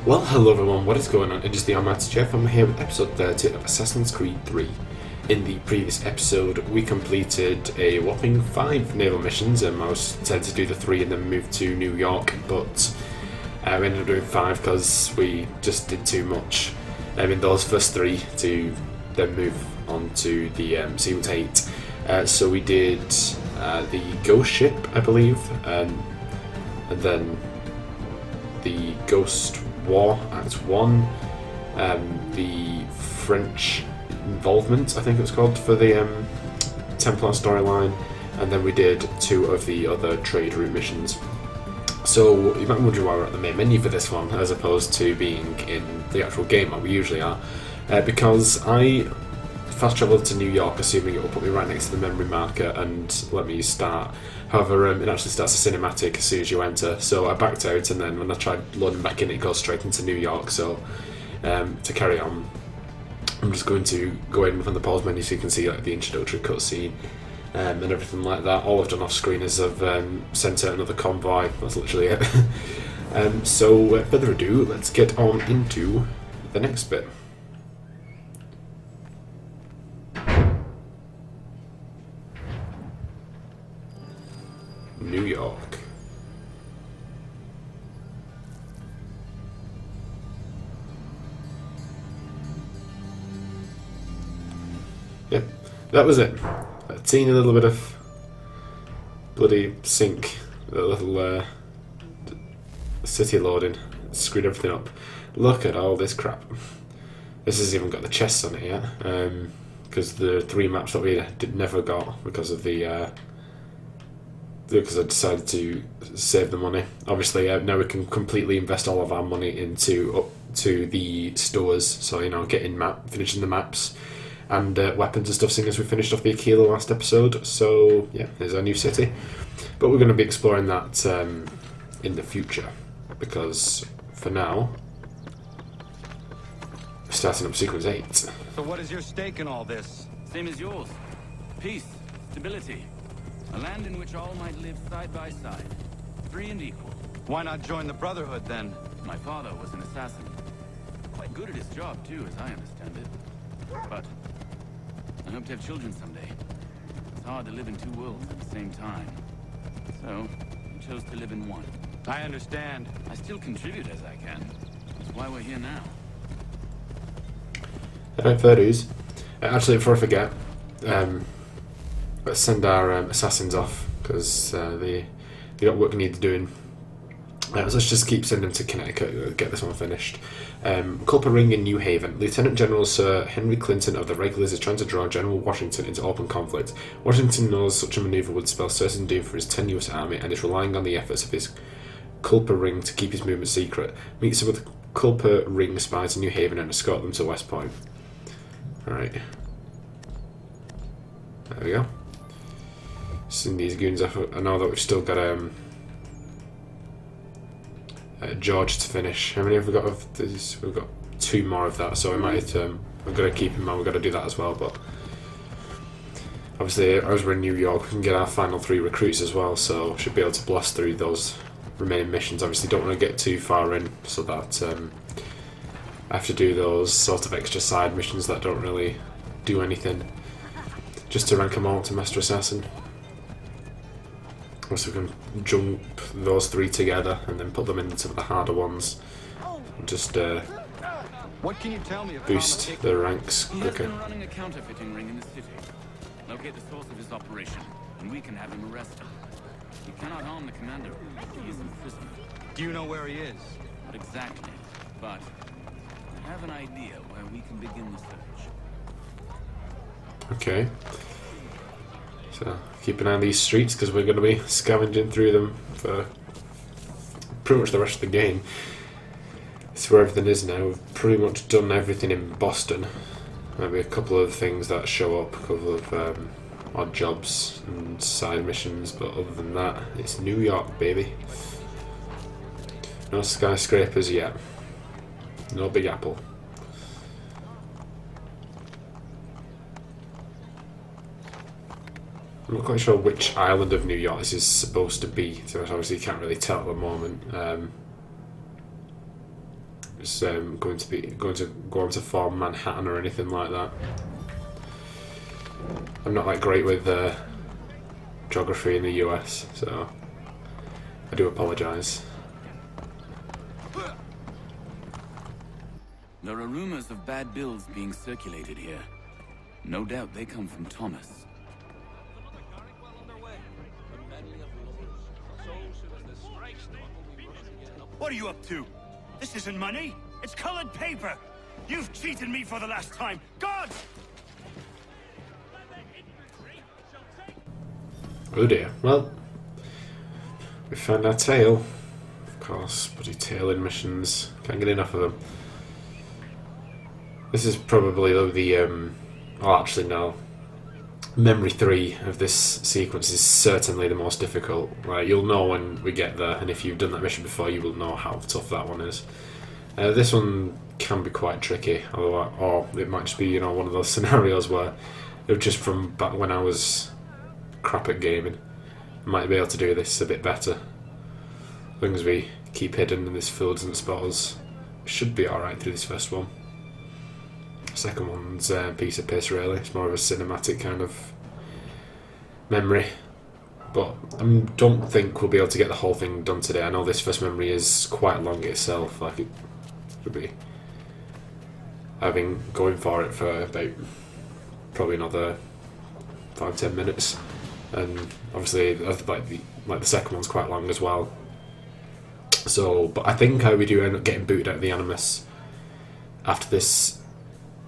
Well, hello everyone, what is going on? It is TheAlmightyGeoff. I'm here with episode 30 of Assassin's Creed 3. In the previous episode, we completed a whopping 5 naval missions. I was said to do the 3 and then move to New York, but we ended up doing 5 because we just did too much in those first 3 to then move on to the Sequence 8. So we did the Ghost Ship, I believe, and then the Ghost War Act 1, the French involvement, I think it was called, for the Templar storyline, and then we did 2 of the other trade route missions. So you might be wondering why we're at the main menu for this one as opposed to being in the actual game like we usually are, because I fast travelled to New York assuming it will put me right next to the memory marker and let me start. However, it actually starts a cinematic as soon as you enter, so I backed out, and then when I tried loading back in it goes straight into New York. So to carry on, I'm just going to go in from the pause menu so you can see like the introductory cutscene and everything like that. All I've done off screen is I've sent out another convoy, that's literally it. So without further ado, let's get on into the next bit. New York. Yep, that was it. A teeny little bit of bloody sync, a little city loading, screwed everything up. Look at all this crap. This has even got the chests on it yet, because the 3 maps that we never got because of the because I decided to save the money. Obviously, now we can completely invest all of our money into to the stores. So finishing the maps and weapons and stuff. Seeing as we finished off the Aquila last episode, so yeah, there's our new city. But we're going to be exploring that in the future, because for now, we're starting up Sequence 8. So what is your stake in all this? Same as yours. Peace, stability. A land in which all might live side by side, free and equal. Why not join the Brotherhood then? My father was an assassin. Quite good at his job too, as I understand it. But I hope to have children someday. It's hard to live in 2 worlds at the same time. So I chose to live in one. I understand. I still contribute as I can. That's why we're here now. Fair dues. Actually, before I forget, let's send our assassins off, because they got work needs doing. So let's just keep sending them to Connecticut, get this one finished. Culper Ring in New Haven. Lieutenant General Sir Henry Clinton of the Regulars is trying to draw General Washington into open conflict. Washington knows such a maneuver would spell certain doom for his tenuous army and is relying on the efforts of his Culper Ring to keep his movement secret. Meet some of the Culper Ring spies in New Haven and escort them to West Point. Alright. There we go. Send these goons off. I know that we've still got George to finish. How many have we got of this? We've got 2 more of that, so we might we've got to keep in mind we've got to do that as well. But obviously, as we're in New York, we can get our final 3 recruits as well, so should be able to blast through those remaining missions. Obviously, don't want to get too far in, so that I have to do those sort of extra side missions that don't really do anything, just to rank them all to Master Assassin. So we can jump those 3 together and then put them into the harder ones. And just What can you tell me of boost Thomas the ranks He has quicker. been running a counterfeiting ring in the city. Locate the source of his operation, and we can have him arrested. You cannot harm the commander. He is in prison. Do you know where he is? Not exactly, but I have an idea where we can begin the search. Okay. So keep an eye on these streets, because we're going to be scavenging through them for pretty much the rest of the game. It's where everything is now. We've pretty much done everything in Boston. Maybe a couple of things that show up, a couple of odd jobs and side missions, but other than that, it's New York, baby. No skyscrapers yet. No Big Apple. I'm not quite sure which island of New York this is supposed to be, so obviously you can't really tell at the moment. is going to go on to form Manhattan or anything like that. I'm not that great with geography in the US, so I do apologise. There are rumors of bad bills being circulated here. No doubt they come from Thomas. What are you up to? This isn't money. It's colored paper. You've cheated me for the last time. God! Oh dear. Well, we found our tail. Of course, bloody tailing missions. Can't get enough of them. This is probably the well, actually no. Memory 3 of this sequence is certainly the most difficult. Right, you'll know when we get there, and if you've done that mission before, you will know how tough that one is. This one can be quite tricky, although, or it might just be, you know, one of those scenarios where it was just from back when I was crap at gaming. I might be able to do this a bit better. As long as we keep hidden and this field doesn't spot us, should be alright through this first one. Second one's a piece of piss, really. It's more of a cinematic kind of memory. But I don't think we'll be able to get the whole thing done today. I know this first memory is quite long itself. Like, it could be. I've been going for it for about probably another 5-10 minutes, and obviously like the second one's quite long as well. So, but I think we do end up getting booted out of the Animus after this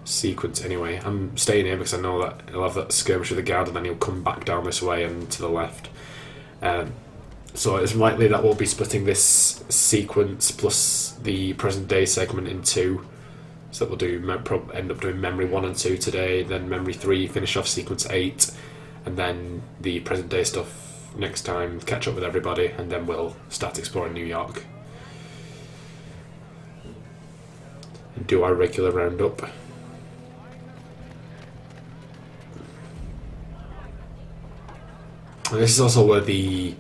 sequence anyway. I'm staying here because I know that he'll have that skirmish with the guard and then he'll come back down this way and to the left. So it's likely that we'll be splitting this sequence plus the present day segment in two. So that we'll end up doing Memory 1 and 2 today, then Memory 3, finish off Sequence 8, and then the present day stuff next time, catch up with everybody, and then we'll start exploring New York. And do our regular roundup. And this is also where the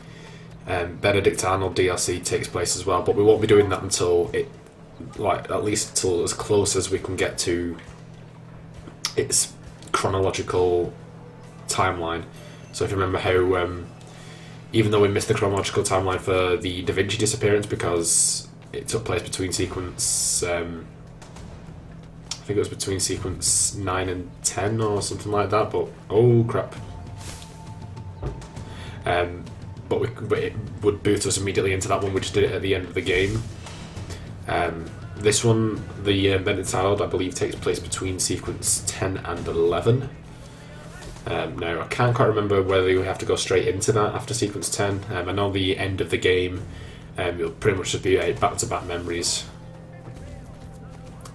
Benedict Arnold DLC takes place as well, but we won't be doing that until at least until as close as we can get to its chronological timeline. So if you remember how, even though we missed the chronological timeline for the Da Vinci disappearance because it took place between sequence, I think it was between sequence 9 and 10 or something like that, but oh crap. But it would boot us immediately into that one. We just did it at the end of the game. This one, the Benedict Arnold, I believe takes place between sequence 10 and 11. Now, I can't quite remember whether you have to go straight into that after sequence 10. I know the end of the game, it'll pretty much just be back-to-back memories.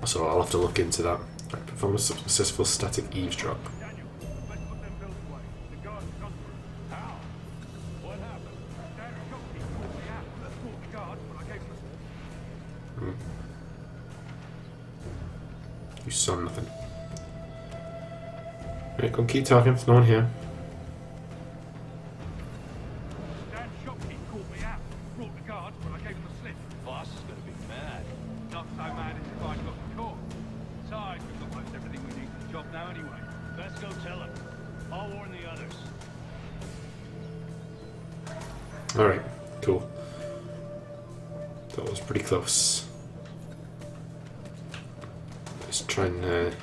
So I'll have to look into that. Right, perform a successful static eavesdrop. You saw nothing. Right, go keep talking, there's no one here. Alright, cool. That was pretty close. Let's try and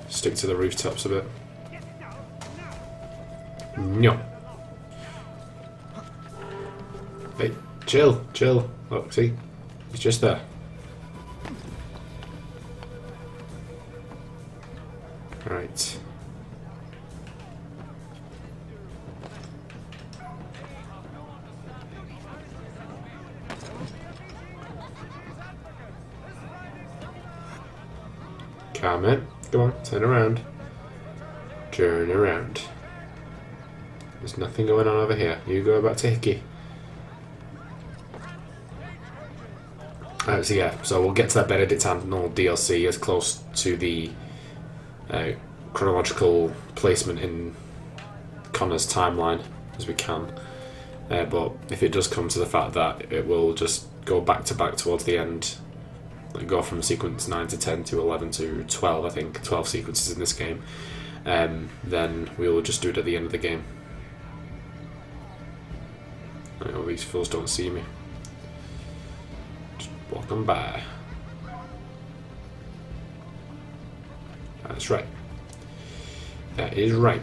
stick to the rooftops a bit. No. Hey, chill, chill. Look, see? He's just there. Right. Come in. Come on, turn around. Turn around. There's nothing going on over here. You go back to Hickey. So yeah, so we'll get to that Benedict Arnold DLC as close to the chronological placement in Connor's timeline as we can. But if it does come to the fact that it will just go back to back towards the end, like go from sequence 9 to 10 to 11 to 12, I think 12 sequences in this game, then we'll just do it at the end of the game. Right, all these fools don't see me. Just walk them by. That's right. That is right.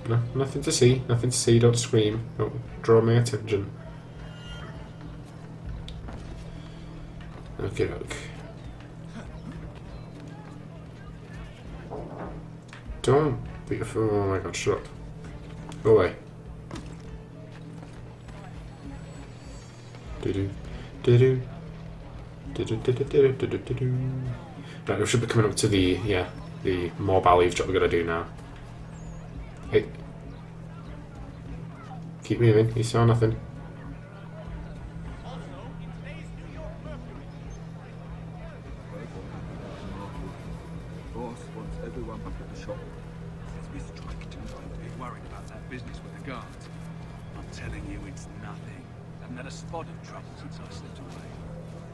No, nothing to see. Nothing to see. Don't scream. Don't draw my attention. Okay, look. Don't be a fool. Oh my god, shut up. Go away. Do-do. Do-do. Do-do-do-do-do-do-do-do. Right, we should be coming up to the, the mobile eavesdrop we're going to do now. Hey. Keep moving, you saw nothing. Boss wants everyone back at the shop. Since we strike tonight, we're worried about that business with the guards. I'm telling you, it's nothing. I haven't had a spot of trouble since I slipped away.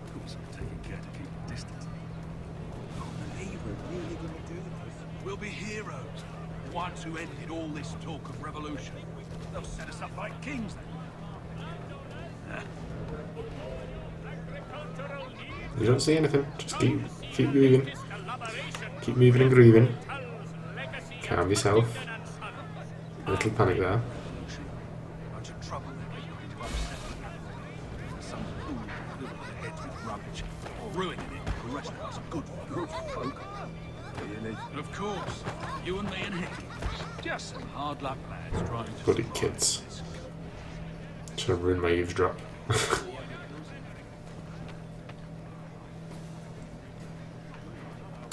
Of course, I'm taking care to keep the distance. I can't believe we're really going to do this. We'll be heroes. The ones who ended all this talk of revolution. They'll set us up like kings then. You don't see anything. Just keep moving. Keep moving and grooving. Calm yourself. A little panic there. Bunch of trouble they're going to upset me. Some fool filled their heads with rubbish, ruining it for the rest of us good folk. Really? Of course. You and me and Hickey. Just some hard luck lads trying to... Bloody kids. Trying to ruin my eavesdrop.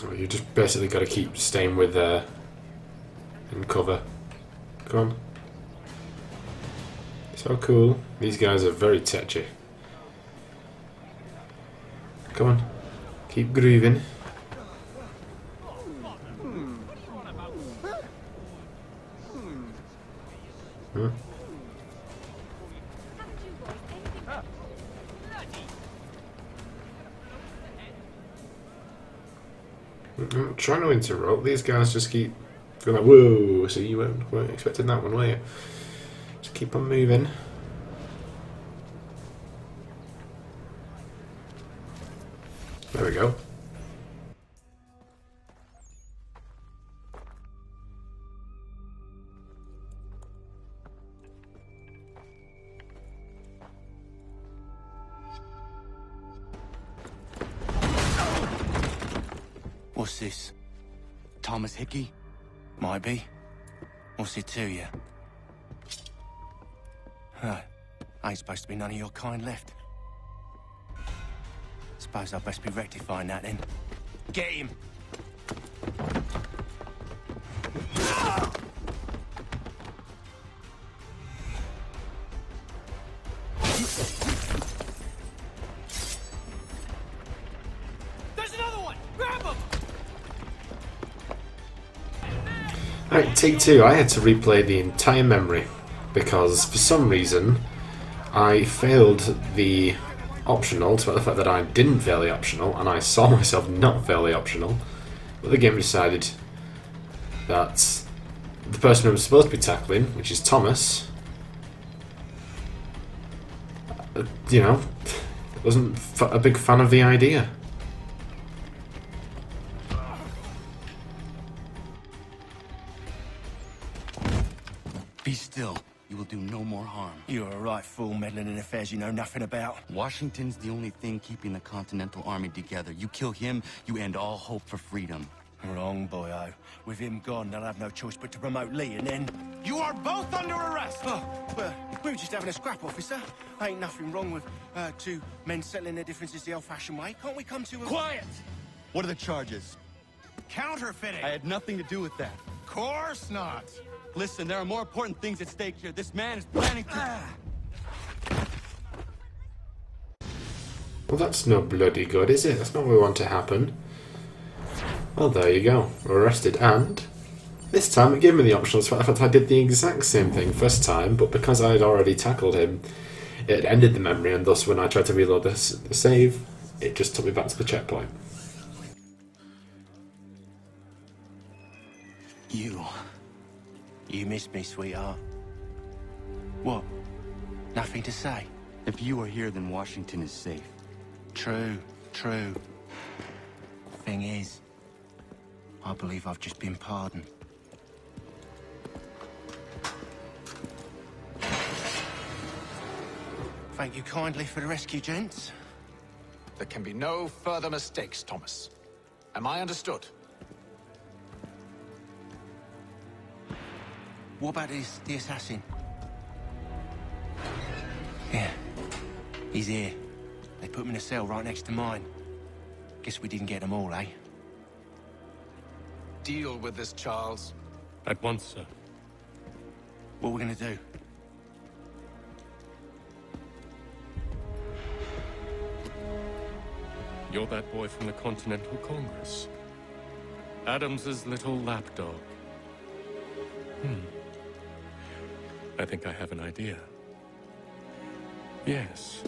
Oh, you just basically got to keep staying with in cover. Come on. So cool. These guys are very touchy. Come on. Keep grooving. Huh? I'm trying to interrupt. These guys just keep going like, whoa, so you weren't expecting that one, were you? Just keep on moving. There we go. What's this? Thomas Hickey? Might be. What's it to you? Huh. Ain't supposed to be none of your kind left. Suppose I'd best be rectifying that then. Get him! Right, take two. I had to replay the entire memory because for some reason I failed the optional, despite the fact that I didn't fail the optional, and I saw myself not fail the optional. But the game decided that the person I was supposed to be tackling, which is Thomas, you know, wasn't a big fan of the idea. Be still. You will do no more harm. You're a right fool meddling in affairs you know nothing about. Washington's the only thing keeping the Continental Army together. You kill him, you end all hope for freedom. Wrong, boyo. With him gone, they'll have no choice but to promote Lee, and then... You are both under arrest! Oh, well, we were just having a scrap, officer. Ain't nothing wrong with two men settling their differences the old-fashioned way. Can't we come to a... Quiet! What are the charges? Counterfeiting! I had nothing to do with that. Course not! Listen, there are more important things at stake here. This man is planning to... Well, that's no bloody good, is it? That's not what we want to happen. Well, there you go. We're arrested and This time it gave me the optional, so in fact I did the exact same thing first time, but because I had already tackled him, it ended the memory, and thus when I tried to reload the save, it just took me back to the checkpoint. You missed me, sweetheart. What? Nothing to say? If you are here, then Washington is safe. True. Thing is, I believe I've just been pardoned. Thank you kindly for the rescue, gents. There can be no further mistakes, Thomas. Am I understood? What about the assassin? Yeah, he's here. They put him in a cell right next to mine. Guess we didn't get them all, eh? Deal with this, Charles. At once, sir. What are we gonna do? You're that boy from the Continental Congress. Adams's little lapdog. I think I have an idea. Yes.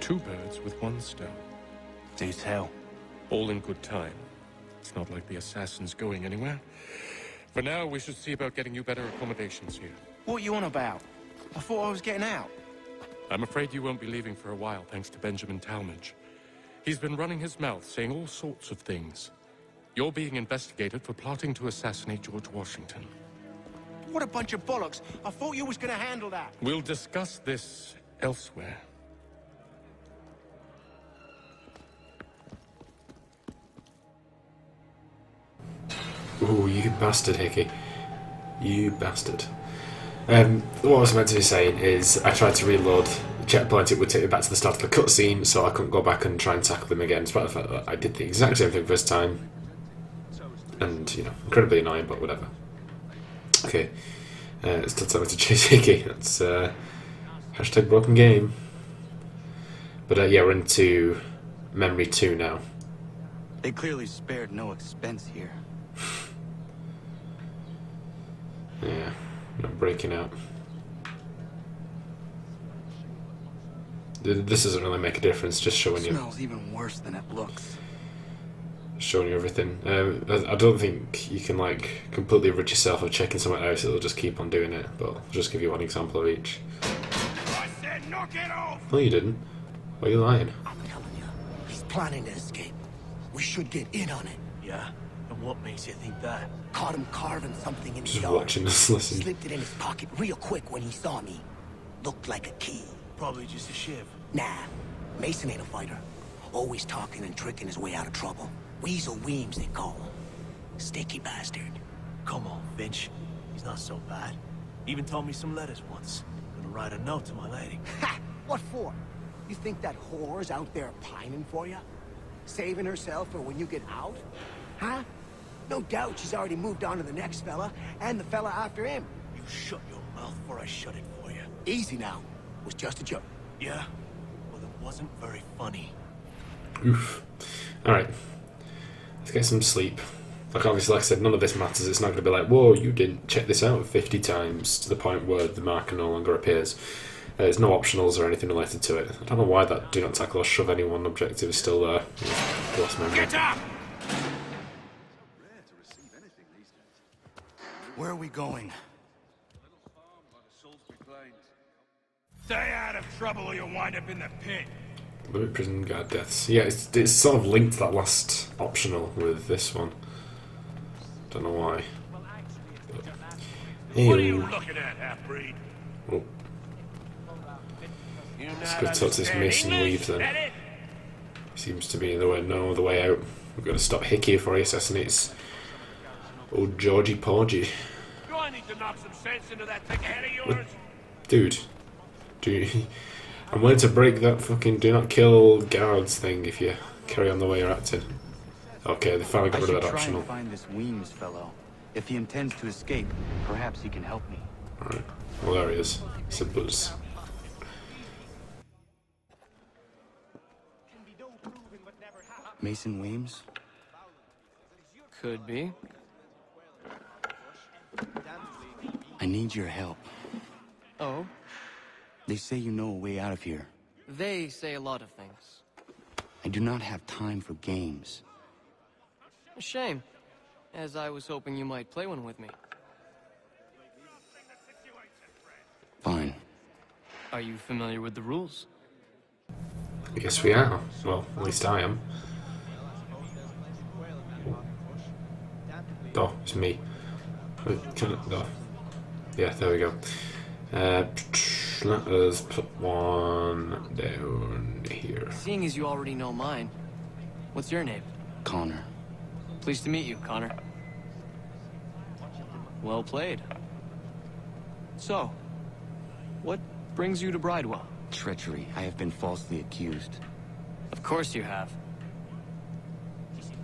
2 birds with 1 stone. Do tell. All in good time. It's not like the assassin's going anywhere. For now, we should see about getting you better accommodations here. What are you on about? I thought I was getting out. I'm afraid you won't be leaving for a while, thanks to Benjamin Talmadge. He's been running his mouth, saying all sorts of things. You're being investigated for plotting to assassinate George Washington. What a bunch of bollocks. I thought you was gonna handle that. We'll discuss this elsewhere. Ooh, you bastard, Hickey. You bastard. What I was meant to be saying is, I tried to reload the checkpoint, it would take me back to the start of the cutscene, so I couldn't go back and try and tackle them again, despite the fact that I did the exact same thing first time. And, you know, incredibly annoying, but whatever. Okay. It's still time to chase Hickey. That's hashtag broken game. But yeah, we're into Memory 2 now. They clearly spared no expense here. Yeah, not breaking out. This doesn't really make a difference, just showing you. Smells even worse than it looks. Showing you everything. I don't think you can like completely rid yourself of checking something else. It'll just keep on doing it. But I'll just give you one example of each. I said knock it off! No, you didn't. Why are you lying? I'm telling you, he's planning to escape. We should get in on it. Yeah? And what makes you think that? Caught him carving something in the Just yard. watching us listen. Slipped it in his pocket real quick when he saw me. Looked like a key. Probably just a shiv. Nah, Mason ain't a fighter. Always talking and tricking his way out of trouble. Weasel Weems, they call him. Sticky bastard. Come on, Finch. He's not so bad. Even told me some letters once. Gonna write a note to my lady. Ha! What for? You think that whore's out there pining for you? Saving herself for when you get out? Huh? No doubt she's already moved on to the next fella, and the fella after him. You shut your mouth before I shut it for you. Easy now. It was just a joke. Yeah? Well, it wasn't very funny. Oof. Alright. Let's get some sleep. Like, obviously, like I said, none of this matters. It's not going to be like, whoa, you didn't check this out 50 times to the point where the marker no longer appears. There's no optionals or anything related to it. I don't know why that do not tackle or shove anyone objective is still there. Lost memory. Get up! Where are we going? Stay out of trouble or you'll wind up in the pit. Bridewell Prison guard deaths. Yeah, it's sort of linked that last optional with this one. Don't know why. What are you looking at, half-breed? Oh. Let's go talk to this Mason Weave then. Seems to be the way, no, the way out. We've got to stop Hickey before he assassinates old Georgie Porgy. Do I need to knock some sense into that thick head of yours? Dude, I'm willing to break that fucking do not kill guards thing if you carry on the way you're acting. Okay, they finally got rid of that optional. I should try and find this Weems fellow. If he intends to escape, perhaps he can help me. Alright, well there he is. Simple as. Mason Weems? Could be. I need your help. Oh? They say you know a way out of here. They say a lot of things. I do not have time for games. A shame, as I was hoping you might play one with me. Fine. Are you familiar with the rules? Yes, we are. Well, at least I am. Oh, it's me. Oh. Yeah, there we go. Let us put one down here. Seeing as you already know mine, what's your name? Connor. Pleased to meet you, Connor. Well played. So, what brings you to Bridewell? Treachery. I have been falsely accused. Of course you have.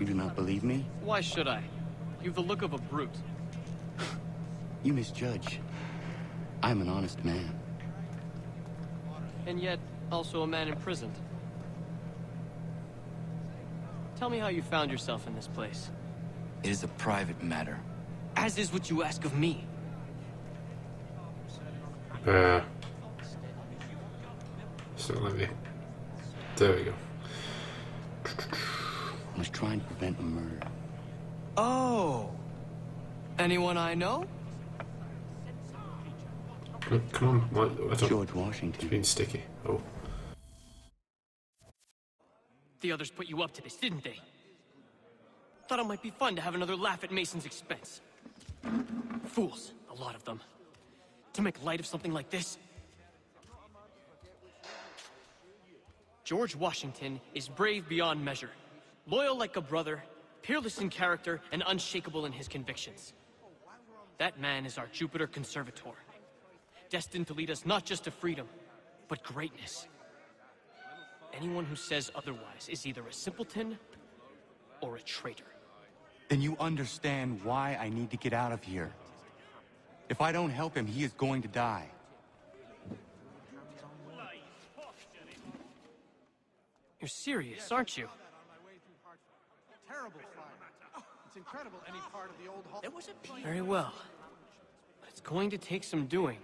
You do not believe me? Why should I? You've the look of a brute. You misjudge. I'm an honest man. And yet, also a man imprisoned. Tell me how you found yourself in this place. It is a private matter. As is what you ask of me. So let me. There we go. I was trying to prevent a murder. Oh! Anyone I know? Come on, what? I don't... George Washington. It's been sticky. Oh. The others put you up to this, didn't they? Thought it might be fun to have another laugh at Mason's expense. Fools, a lot of them. To make light of something like this. George Washington is brave beyond measure, loyal like a brother, peerless in character, and unshakable in his convictions. That man is our Jupiter Conservator, destined to lead us not just to freedom, but greatness. Anyone who says otherwise is either a simpleton or a traitor. Then you understand why I need to get out of here. If I don't help him, he is going to die. You're serious, aren't you? Terrible fire. It's incredible any part of the old hall. There was a Very well. But it's going to take some doing.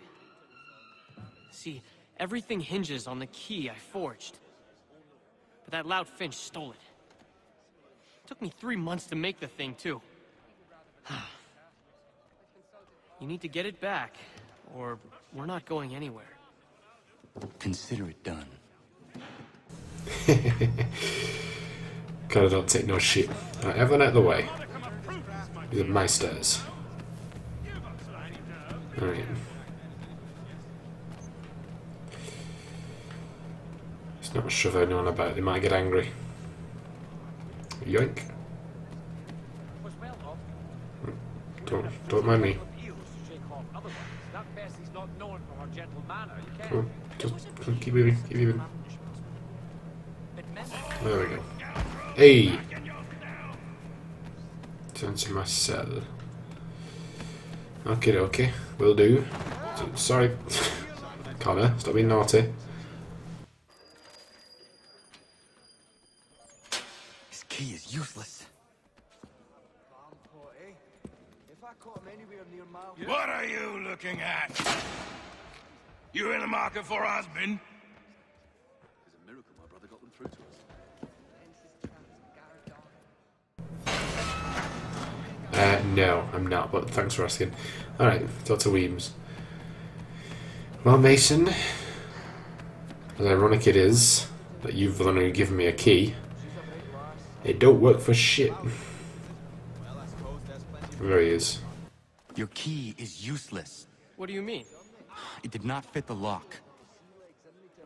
See, everything hinges on the key I forged. But that loud Finch stole it. Took me 3 months to make the thing, too. You need to get it back, or we're not going anywhere. Consider it done. God, I don't take no shit. Right, everyone out of the way. These are my stairs. Alright. It's not shove anyone about, they might get angry. Yoink. Don't mind me. Come on, just keep moving, keep moving. There we go. Hey! Turn to my cell. Okay, will do. Sorry. Connor, stop being naughty. This key is useless. What are you looking at? You in the market for a husband? It's a miracle my brother got them through to us. No, I'm not, but thanks for asking. Alright, Dr. Weems. Well, Mason, as ironic it is that you've only given me a key, it don't work for shit. There he is. Your key is useless. What do you mean? It did not fit the lock.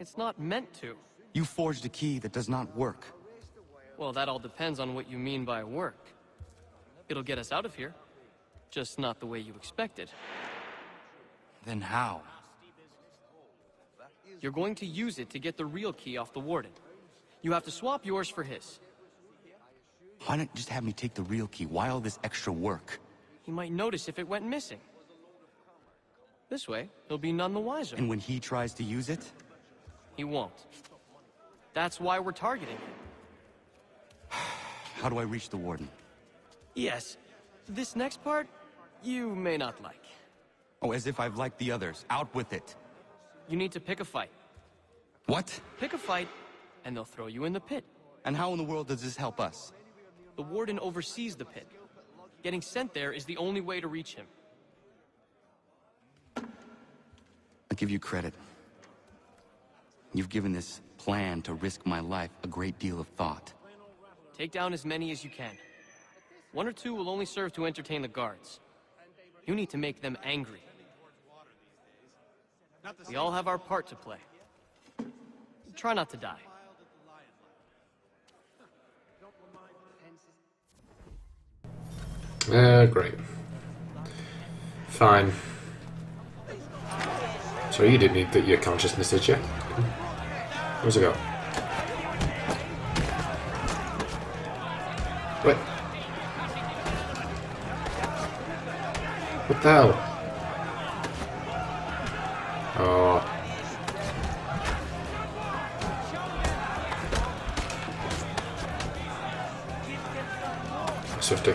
It's not meant to. You forged a key that does not work. Well, that all depends on what you mean by work. It'll get us out of here. Just not the way you expected. Then how? You're going to use it to get the real key off the warden. You have to swap yours for his. Why not just have me take the real key? Why all this extra work? He might notice if it went missing. This way, he'll be none the wiser. And when he tries to use it? He won't. That's why we're targeting him. How do I reach the warden? Yes. This next part, you may not like. Oh, as if I've liked the others. Out with it. You need to pick a fight. What? Pick a fight, and they'll throw you in the pit. And how in the world does this help us? The warden oversees the pit. Getting sent there is the only way to reach him. I give you credit. You've given this plan to risk my life a great deal of thought. Take down as many as you can. 1 or 2 will only serve to entertain the guards. You need to make them angry. We all have our part to play. Try not to die. Great. Fine. So you didn't need your consciousness, did you? Where's it go? What? What the hell? Oh. I just have to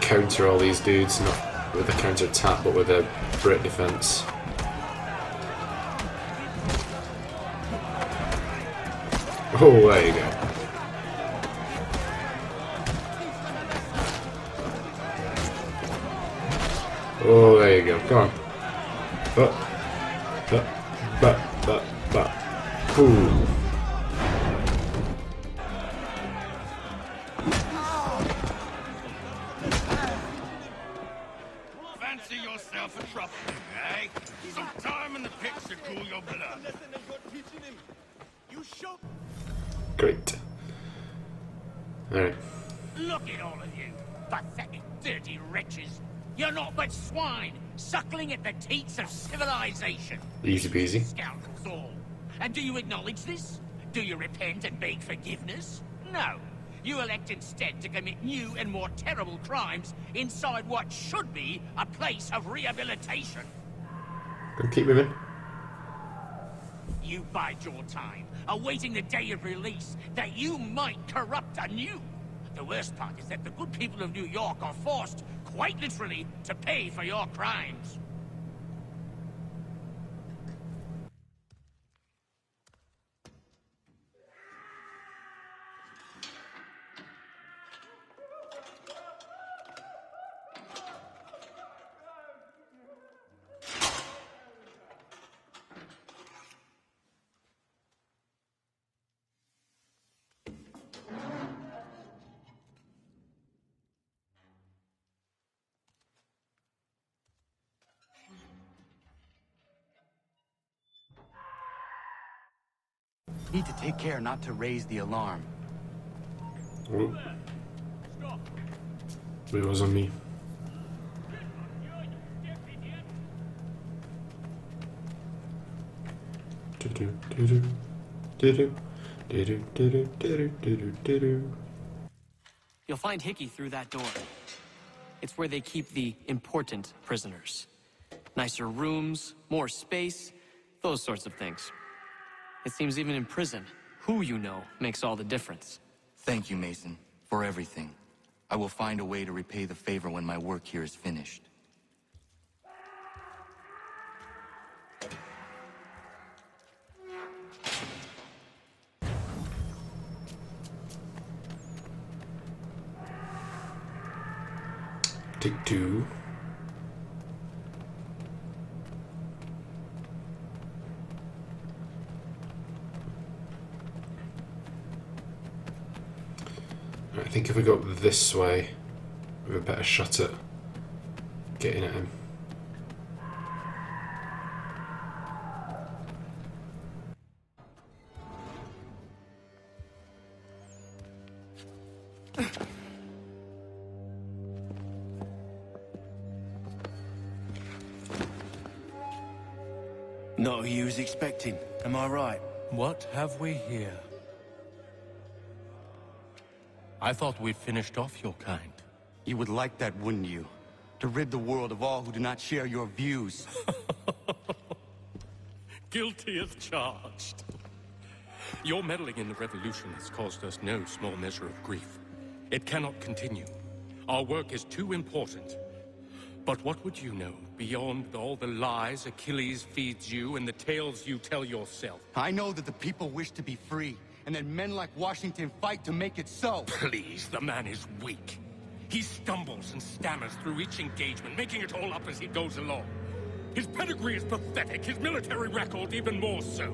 counter all these dudes, not with a counter attack, but with a Brit defense. Oh, there you go. Oh, there you go. Come on. Ooh. Fancy yourself a trouble, eh? Some time in the pit should cool your blood. You show. Great. Alright. Look at all of you, pathetic, dirty wretches. You're not but swine, suckling at the teats of civilization. Easy peasy. Scoundrels all. And do you acknowledge this? Do you repent and beg forgiveness? No. You elect instead to commit new and more terrible crimes inside what should be a place of rehabilitation. Go keep moving. You bide your time, awaiting the day of release, that you might corrupt anew. The worst part is that the good people of New York are forced, quite literally, to pay for your crimes. Need to take care not to raise the alarm. Oh. It was on me. You'll find Hickey through that door. It's where they keep the important prisoners. Nicer rooms, more space, those sorts of things. It seems even in prison, who you know makes all the difference. Thank you, Mason, for everything. I will find a way to repay the favor when my work here is finished. Take 2. I think if we go this way, we have a better shot at getting at him. Not who you was expecting, am I right? What have we here? I thought we'd finished off your kind. You would like that, wouldn't you? To rid the world of all who do not share your views. Guilty as charged. Your meddling in the revolution has caused us no small measure of grief. It cannot continue. Our work is too important. But what would you know beyond all the lies Achilles feeds you and the tales you tell yourself? I know that the people wish to be free, and that men like Washington fight to make it so. Please, the man is weak. He stumbles and stammers through each engagement, making it all up as he goes along. His pedigree is pathetic, his military record even more so.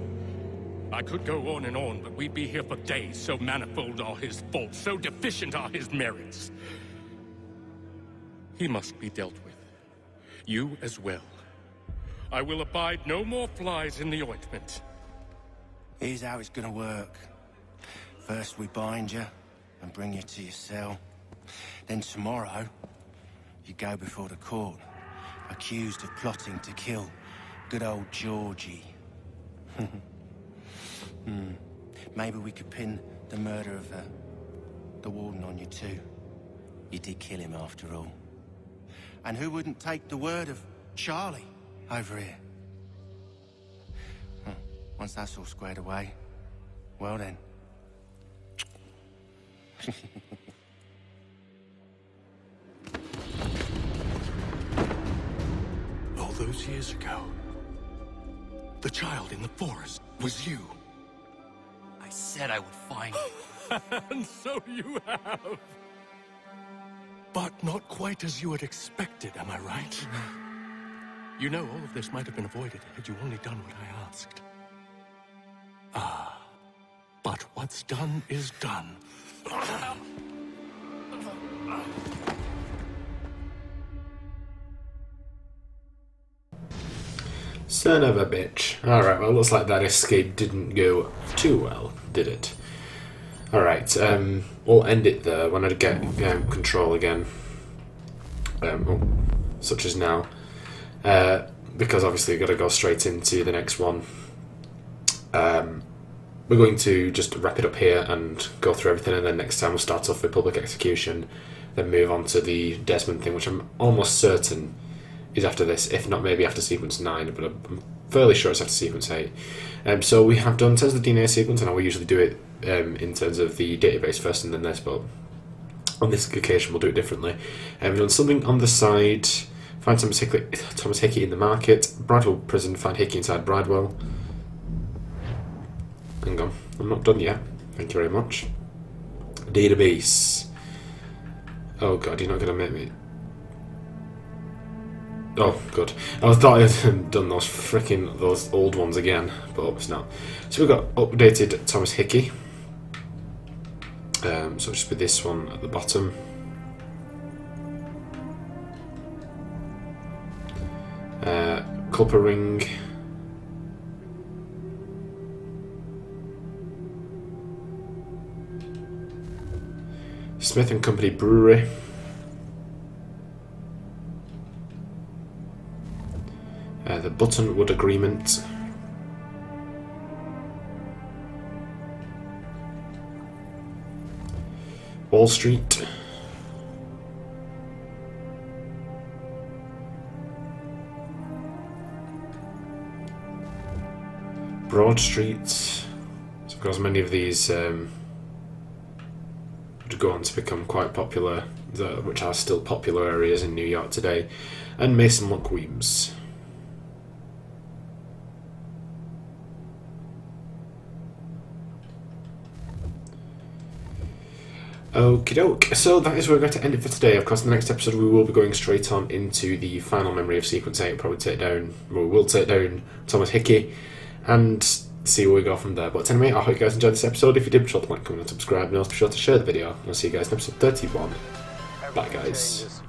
I could go on and on, but we'd be here for days, so manifold are his faults, so deficient are his merits. He must be dealt with. You as well. I will abide no more flies in the ointment. Here's how it's gonna work. First we bind you and bring you to your cell. Then tomorrow, you go before the court, accused of plotting to kill good old Georgie. Maybe we could pin the murder of the warden on you too. You did kill him after all. And who wouldn't take the word of Charlie over here? Once that's all squared away, well then. All those years ago, the child in the forest was you. I said I would find you. And so you have. But not quite as you had expected, am I right? You know, all of this might have been avoided had you only done what I asked. Ah, but what's done is done. Son of a bitch. Alright, well, looks like that escape didn't go too well, did it? Alright, we'll end it there when I get control again. Such as now. Because obviously we've got to go straight into the next one. We're going to just wrap it up here and go through everything, and then next time we'll start off with public execution, then move on to the Desmond thing, which I'm almost certain is after this, if not maybe after sequence 9, but I'm fairly sure it's after sequence 8. So we have done in terms of the DNA sequence, and I will usually do it in terms of the database first and then this, but on this occasion we'll do it differently. We've done something on the side, find Thomas Hickey in the market, Bridewell Prison, find Hickey inside Bridewell. Hang on, I'm not done yet, thank you very much. Database. Oh god, you're not going to make me... Oh, good. I thought I had done those old ones again, but it's not. So we've got updated Thomas Hickey. So just with this one at the bottom. Culper ring. Smith and Company Brewery. The Buttonwood Agreement. Wall Street. Broad Street. So of course many of these would go on to become quite popular, which are still popular areas in New York today. And Mason Lock Weems. Okie doke, so that is where we're going to end it for today. Of course, in the next episode we will be going straight on into the final memory of Sequence 8, we will take down Thomas Hickey, and see where we go from there. But anyway, I hope you guys enjoyed this episode. If you did, be sure to like, comment and subscribe, and also be sure to share the video. I'll see you guys in episode 31. Bye guys.